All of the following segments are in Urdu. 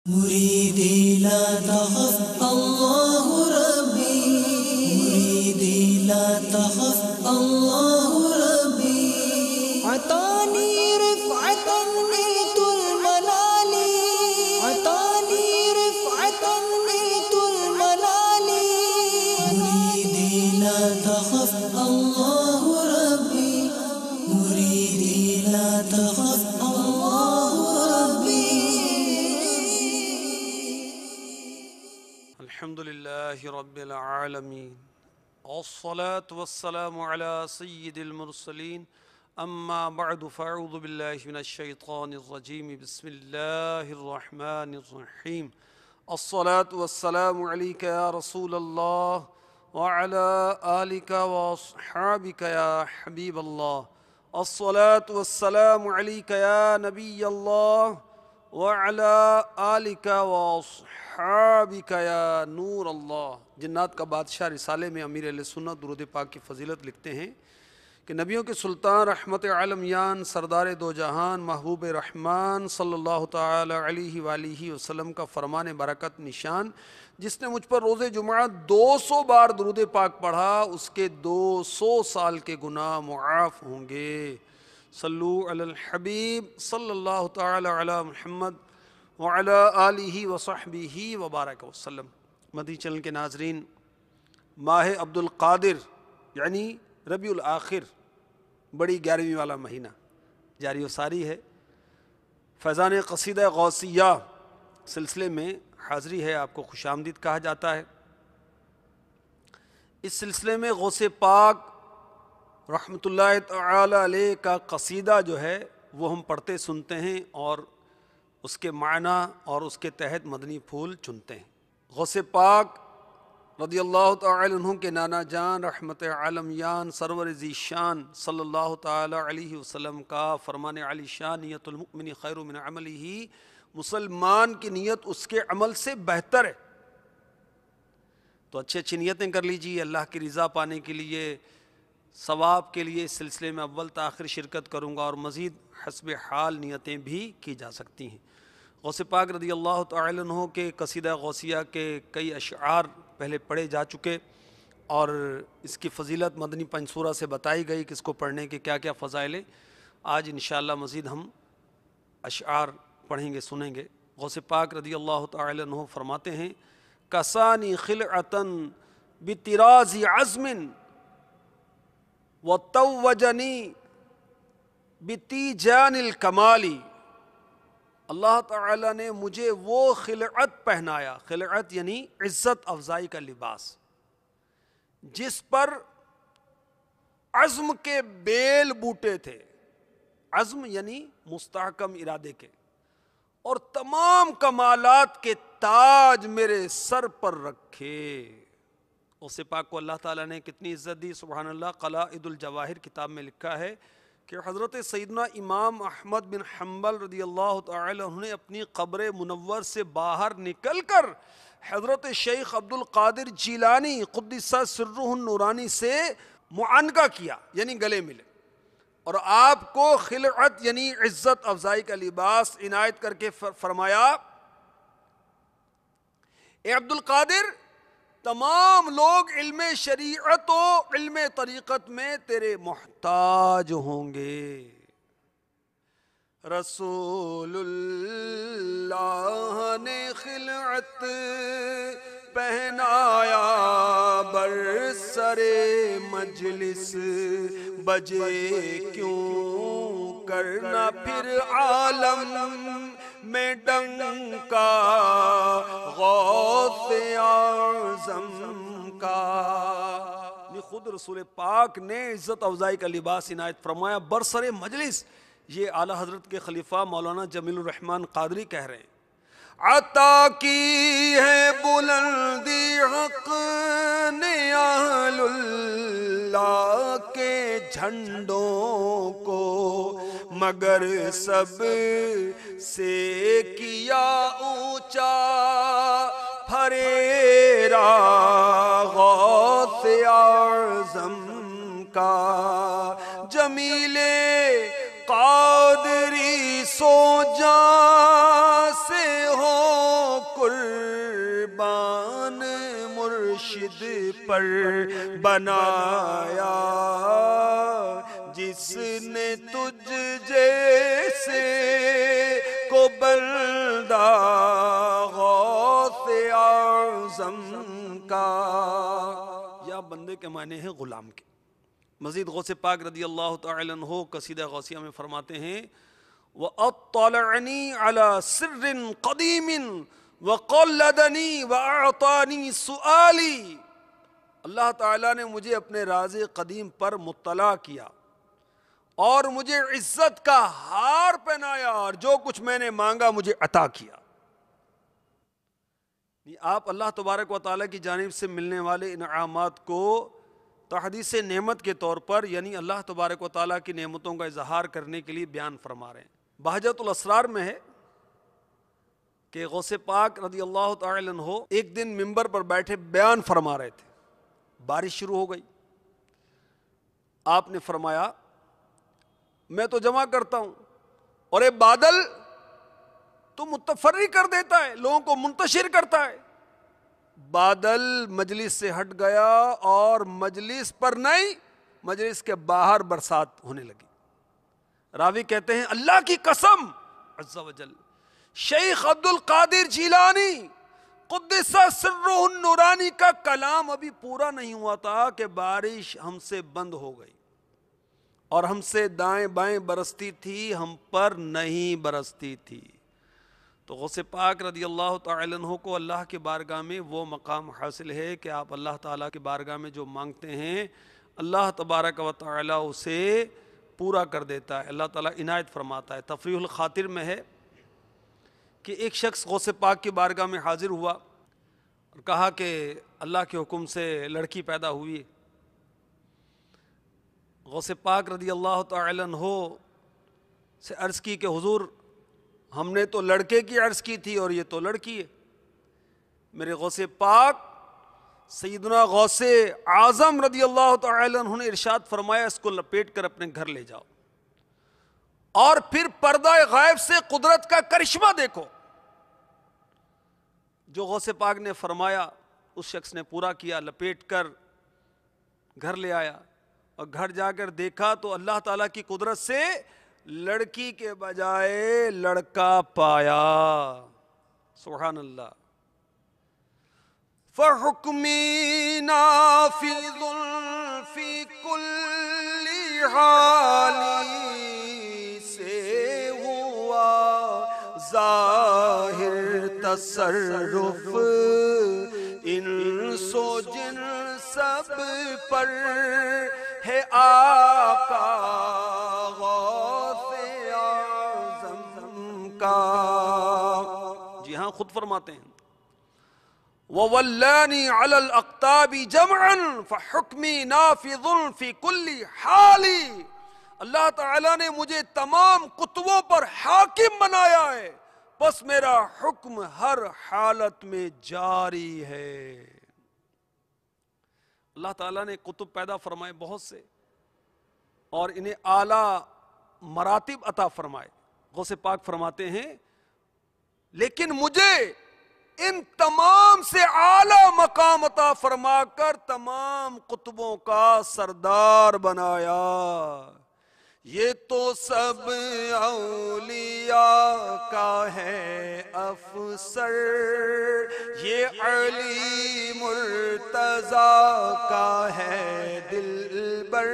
مريدي لا تخف الله ربي، مريدي لا تخف الله ربي. عطاني رفعة نلت المنال، عطاني رفعة نلت المنال. مريدي لا تخف الله ربي، مريدي لا تخف الله ربي. الحمد لله رب العالمين، والصلاة والسلام على سيد المرسلين، أما بعد فأعوذ بالله من الشيطان الرجيم. بسم الله الرحمن الرحيم. الصلاة والسلام عليك يا رسول الله وعلى آلك وأصحابك يا حبيب الله. الصلاة والسلام عليك يا نبي الله وعلى آلك وأصحابك يا نور اللہ. جنات کا بادشاہ رسالے میں امیر اہل سنت درود پاک کی فضیلت لکھتے ہیں کہ نبیوں کے سلطان رحمت عالمیان سردار دو جہان محبوب رحمان صلی اللہ تعالی علیہ وآلہ وسلم کا فرمان برکت نشان، جس نے مجھ پر روز جمعہ 200 بار درود پاک پڑھا اس کے 200 سال کے گناہ معاف ہوں گے. صلو علی الحبیب صلی اللہ تعالی علی محمد وعلی آلہ وصحبہ وبارک وسلم. مدنی چینل کے ناظرین، ماہ عبد القادر یعنی ربیع الاخر، بڑی 11ویں والا مہینہ جاری و ساری ہے. فیضان قصیدہ غوثیہ سلسلے میں حاضری ہے، آپ کو خوش آمدید کہا جاتا ہے. اس سلسلے میں غوث پاک رحمۃ اللہ تعالی علیہ کا قصیدہ جو ہے وہ ہم پڑھتے سنتے ہیں اور اس کے معنی اور اس کے تحت مدنی پھول چنتے ہیں. غوث پاک رضی اللہ تعالی عنہ کے نانا جان رحمت عالمیان سرور ذی شان صلی اللہ تعالی علیہ وسلم کا فرمان علی شان، نیت المؤمن خیر من عملہ، مسلمان کی نیت اس کے عمل سے بہتر ہے. تو اچھی اچھی نیتیں کر لیجیے اللہ کی رضا پانے کے لیے، ثواب کے لیے. اس سلسلے میں اول تاخیر شرکت کروں گا اور مزید حسب حال نیتیں بھی کی جا سکتی ہیں. غوث پاک رضی اللہ تعالی عنہ کے قصیدہ غوثیہ کے کئی اشعار پہلے پڑھے جا چکے اور اس کی فضیلت مدنی پنسورہ سے بتائی گئی کہ اس کو پڑھنے کے کیا کیا فضائل ہیں. آج انشاءاللہ مزید ہم اشعار پڑھیں گے سنیں گے. غوث پاک رضی اللہ تعالی عنہ فرماتے ہیں: کسانی خلعتن بطراز عزم وتوجنی بتیجان الکمالی. اللہ تعالیٰ نے مجھے وہ خلعت پہنایا، خلعت یعنی عزت افزائی کا لباس، جس پر عزم کے بیل بوٹے تھے. عزم یعنی مستحکم ارادے کے، اور تمام کمالات کے تاج میرے سر پر رکھے. غوث پاک کو اللہ تعالیٰ نے کتنی عزت دی، سبحان اللہ. قلائد الجواہر کتاب میں لکھا ہے کہ حضرت سیدنا امام احمد بن حنبل رضی اللہ تعالی عنہ نے اپنی قبر منور سے باہر نکل کر حضرت شیخ عبد القادر جیلانی قدس سرہ النورانی سے معانقہ کیا، یعنی گلے ملے، اور آپ کو خلعت یعنی عزت افزائی کا لباس عنایت کر کے فرمایا: اے عبد القادر، تمام لوگ علم شریعت و علم طریقت میں تیرے محتاج ہوں گے. رسول اللہ نے خلعت پہنایا برسر مجلس، بجے کیوں کرنا پھر عالم میں ڈنکا غوث اعظم کا. خود رسول پاک نے عزت افزائی کا لباس عنایت فرمایا برسر مجلس. یہ اعلیٰ حضرت کے خلیفہ مولانا جمیل الرحمن قادری کہہ رہے ہیں. عطا کی ہے بلندی حق نے اہل اللہ کے جھنڈوں کو، مگر سب سے کیا اونچا پھریرا غوث اعظم کا. جمیل قادری سو جا سے ہو مرشد پر بنایا، جس نے تجھ جیسے کو بندہ غوث اعظم کا. یا بندے کے معنی ہیں غلام کے. مزید غوث پاک رضی اللہ تعالی عنہ قصیدہ غوثیہ میں فرماتے ہیں وَأَطَّلَعَنِي عَلَى سِرٍ قَدِيمٍ وَقَلَّدَنِي وَأَعْطَانِي سُؤَالِي. اللہ تعالیٰ نے مجھے اپنے راز قدیم پر مطلع کیا اور مجھے عزت کا ہار پہنایا اور جو کچھ میں نے مانگا مجھے عطا کیا. آپ اللہ تبارک و تعالیٰ کی جانب سے ملنے والے انعامات کو تحدیث نعمت کے طور پر یعنی اللہ تبارک و تعالیٰ کی نعمتوں کا اظہار کرنے کے لیے بیان فرما رہے ہیں. بہجت الاسرار میں ہے کہ غوث پاک رضی اللہ تعالی عنہ ایک دن منبر پر بیٹھے بیان فرما رہے تھے. بارش شروع ہو گئی. آپ نے فرمایا میں تو جمع کرتا ہوں اور یہ بادل تو متفرق کر دیتا ہے، لوگوں کو منتشر کرتا ہے. بادل مجلس سے ہٹ گیا اور مجلس پر نہیں مجلس کے باہر برسات ہونے لگی. راوی کہتے ہیں اللہ کی قسم عز و جل شیخ عبد القادر جیلانی قدس سرہ النورانی کا کلام ابھی پورا نہیں ہوا تھا کہ بارش ہم سے بند ہو گئی اور ہم سے دائیں بائیں برستی تھی، ہم پر نہیں برستی تھی. تو غوث پاک رضی اللہ تعالی عنہ کو اللہ کی بارگاہ میں وہ مقام حاصل ہے کہ آپ اللہ تعالیٰ کی بارگاہ میں جو مانگتے ہیں اللہ تبارک و تعالیٰ اسے پورا کر دیتا ہے. اللہ تعالیٰ عنایت فرماتا ہے. تفریح الخاطر میں ہے کہ ایک شخص غوث پاک کی بارگاہ میں حاضر ہوا اور کہا کہ اللہ کے حکم سے لڑکی پیدا ہوئی. غوث پاک رضی اللہ تعالی عنہ سے عرض کی کہ حضور ہم نے تو لڑکے کی عرض کی تھی اور یہ تو لڑکی ہے. میرے غوث پاک سیدنا غوث اعظم رضی اللہ تعالی عنہ نے ارشاد فرمایا اس کو لپیٹ کر اپنے گھر لے جاؤ اور پھر پردہ غائب سے قدرت کا کرشمہ دیکھو. جو غوث پاک نے فرمایا اس شخص نے پورا کیا، لپیٹ کر گھر لے آیا اور گھر جا کر دیکھا تو اللہ تعالیٰ کی قدرت سے لڑکی کے بجائے لڑکا پایا. سبحان اللہ. فَحُكْمِي نَافِذٌ فِي كُلِّ حَالٍ سے ہوا ظاہر تصرف انس و جن سب پر ہے آقا غوث اعظم کا. جی ہاں خود فرماتے ہیں وَوَلَّانِي عَلَى الْأَقْطَابِ جَمْعًا فَحُكْمِي نَافِذٌ فِي كُلِّ حَالٍ. اللہ تعالیٰ نے مجھے تمام قطبوں پر حاکم بنایا ہے بس میرا حکم ہر حالت میں جاری ہے. اللہ تعالیٰ نے قطب پیدا فرمائے بہت سے اور انہیں اعلیٰ مراتب عطا فرمائے. غوث پاک فرماتے ہیں لیکن مجھے ان تمام سے اعلیٰ مقام عطا فرما کر تمام قطبوں کا سردار بنایا. یہ تو سب اولیاء کا ہے افسر، یہ علی مرتضیٰ کا ہے دلبر،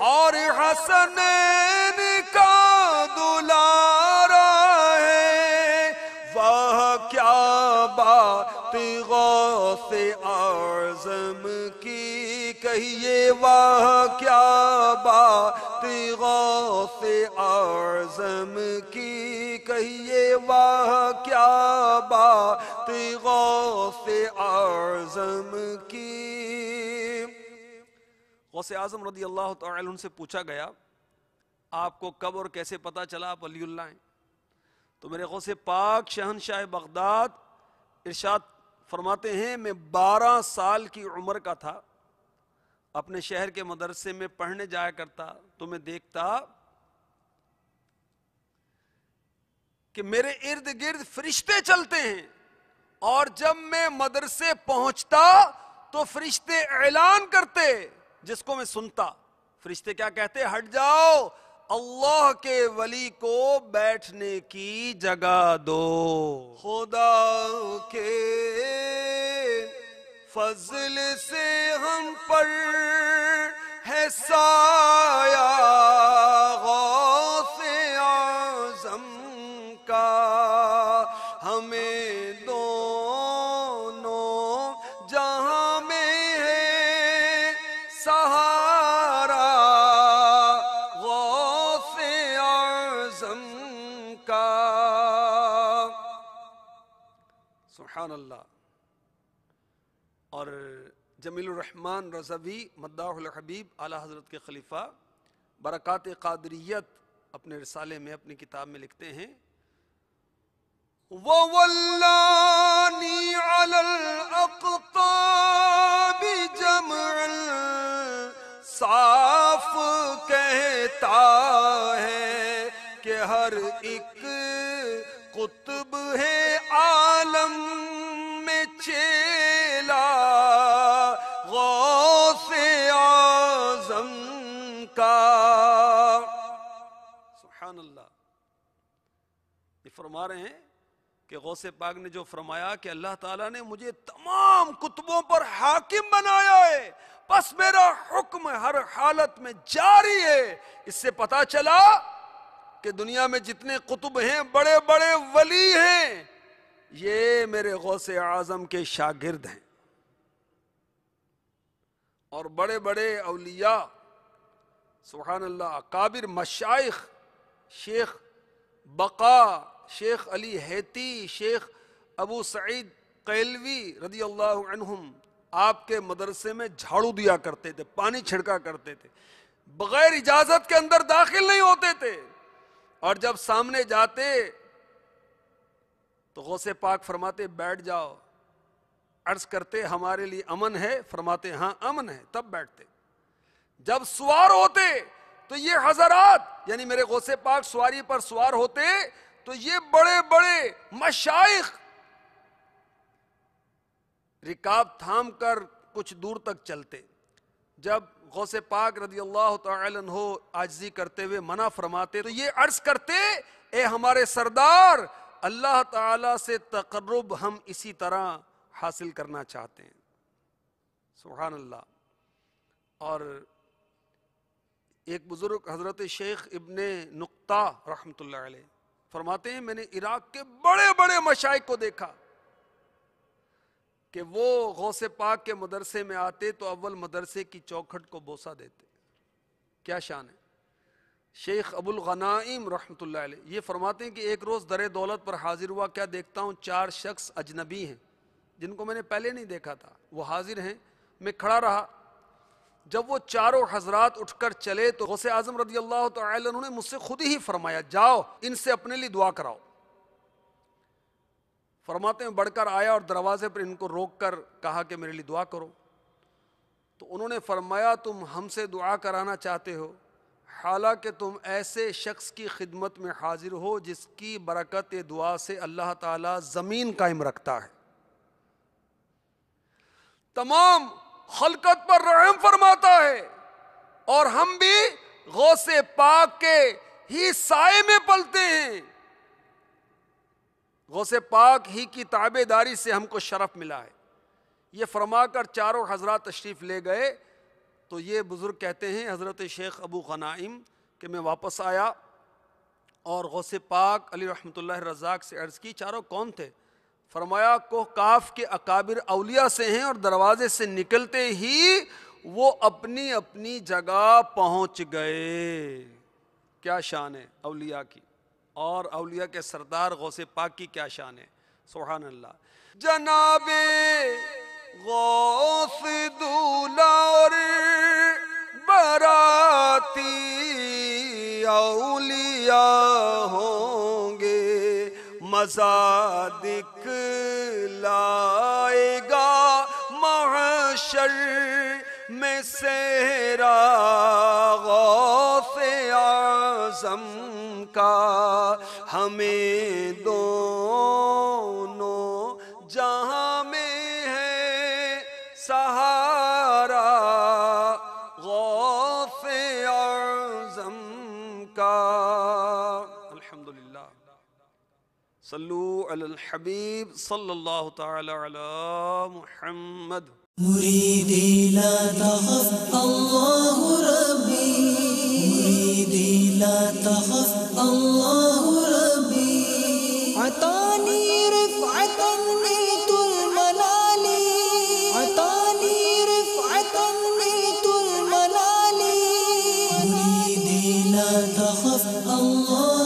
اور حسنین کا دلارا ہے. واہ کیا بات غوث اعظم کی کہیے، واہ کیا بات غوث اعظم کی کہیے، واہ کیا بات غوث اعظم کی. غوث اعظم رضی اللہ تعالی عنہ سے پوچھا گیا آپ کو کب اور کیسے پتا چلا آپ ولی اللہ ہیں؟ تو میرے غوث پاک شہنشاہ بغداد ارشاد فرماتے ہیں میں 12 سال کی عمر کا تھا، اپنے شہر کے مدرسے میں پڑھنے جایا کرتا تو میں دیکھتا کہ میرے ارد گرد فرشتے چلتے ہیں اور جب میں مدرسے پہنچتا تو فرشتے اعلان کرتے، جس کو میں سنتا، فرشتے کیا کہتے؟ ہٹ جاؤ، اللہ کے ولی کو بیٹھنے کی جگہ دو۔ خدا کے فضل سے ہم پر ہے سایہ غوث اعظم کا، ہمیں دونوں جہاں میں ہے سہارا غوث اعظم کا۔ سبحان اللہ۔ اور جمیل الرحمن رضوی مداح الحبیب اعلیٰ حضرت کے خلیفہ برکات قادریت اپنے رسالے میں، اپنی کتاب میں لکھتے ہیں، وَوَلَّانِي عَلَى الْأَقْطَابِ جَمْعًا، صاف کہتا ہے کہ ہر ایک قطب ہے عالم میں چیلا غوث اعظم کا۔ سبحان اللہ۔ یہ فرما رہے ہیں کہ غوث پاک نے جو فرمایا کہ اللہ تعالیٰ نے مجھے تمام کتبوں پر حاکم بنایا ہے، بس میرا حکم ہر حالت میں جاری ہے، اس سے پتا چلا کہ دنیا میں جتنے قطب ہیں، بڑے بڑے ولی ہیں، یہ میرے غوث اعظم کے شاگرد ہیں۔ اور بڑے بڑے اولیاء، سبحان اللہ، اکابر مشائخ، شیخ بقا، شیخ علی حیتی، شیخ ابو سعید قیلوی رضی اللہ عنہم، آپ کے مدرسے میں جھاڑو دیا کرتے تھے، پانی چھڑکا کرتے تھے، بغیر اجازت کے اندر داخل نہیں ہوتے تھے، اور جب سامنے جاتے تو غوث پاک فرماتے بیٹھ جاؤ، عرض کرتے ہمارے لیے امن ہے، فرماتے ہاں امن ہے، تب بیٹھتے۔ جب سوار ہوتے تو یہ حضرات، یعنی میرے غوث پاک سواری پر سوار ہوتے تو یہ بڑے بڑے مشائخ رکاب تھام کر کچھ دور تک چلتے۔ جب غوث پاک رضی اللہ تعالی عنہ عاجزی کرتے ہوئے منع فرماتے تو یہ عرض کرتے، اے ہمارے سردار، اللہ تعالی سے تقرب ہم اسی طرح حاصل کرنا چاہتے ہیں۔ سبحان اللہ۔ اور ایک بزرگ حضرت شیخ ابن نقطہ رحمۃ اللہ علیہ فرماتے ہیں، میں نے عراق کے بڑے بڑے مشائخ کو دیکھا کہ وہ غوث پاک کے مدرسے میں آتے تو اول مدرسے کی چوکھٹ کو بوسہ دیتے۔ کیا شان ہے۔ شیخ ابو الغنائم رحمۃ اللہ علیہ یہ فرماتے ہیں کہ ایک روز در دولت پر حاضر ہوا، کیا دیکھتا ہوں 4 شخص اجنبی ہیں جن کو میں نے پہلے نہیں دیکھا تھا، وہ حاضر ہیں، میں کھڑا رہا۔ جب وہ چاروں حضرات اٹھ کر چلے تو غوث اعظم رضی اللہ تعالی عنہ نے مجھ سے خود ہی فرمایا، جاؤ ان سے اپنے لیے دعا کراؤ۔ فرماتے ہیں بڑھ کر آیا اور دروازے پر ان کو روک کر کہا کہ میرے لیے دعا کرو۔ تو انہوں نے فرمایا، تم ہم سے دعا کرانا چاہتے ہو، حالانکہ تم ایسے شخص کی خدمت میں حاضر ہو جس کی برکت دعا سے اللہ تعالی زمین قائم رکھتا ہے، تمام خلقت پر رحم فرماتا ہے، اور ہم بھی غوث پاک کے ہی سائے میں پلتے ہیں، غوث پاک ہی کی تابع داری سے ہم کو شرف ملا ہے۔ یہ فرما کر چاروں حضرات تشریف لے گئے تو یہ بزرگ کہتے ہیں حضرت شیخ ابو غنائم کہ میں واپس آیا اور غوث پاک علی رحمۃ اللہ رزاق سے عرض کی، چاروں کون تھے؟ فرمایا کوہ کاف کے اکابر اولیاء سے ہیں، اور دروازے سے نکلتے ہی وہ اپنی اپنی جگہ پہنچ گئے۔ کیا شان ہے اولیاء کی، اور اولیاء کے سردار غوث پاک کی کیا شان ہے۔ سبحان اللہ۔ جناب غوث دولا اور براتی اولیاء ہوں گے، مزہ دکھلائے گا محشر میں صحرا غوث اعظم کا، ہمیں دونوں سہارا غوث اعظم کا. الحمدللہ. صلو علی الحبیب صلی اللہ تعالی علی محمد. مريدي لا تخف الله ربي، مريدي لا تخف الله ربي. عطاني رفعة نلت المنال، عطاني رفعة نلت المنال. مريدي لا تخف الله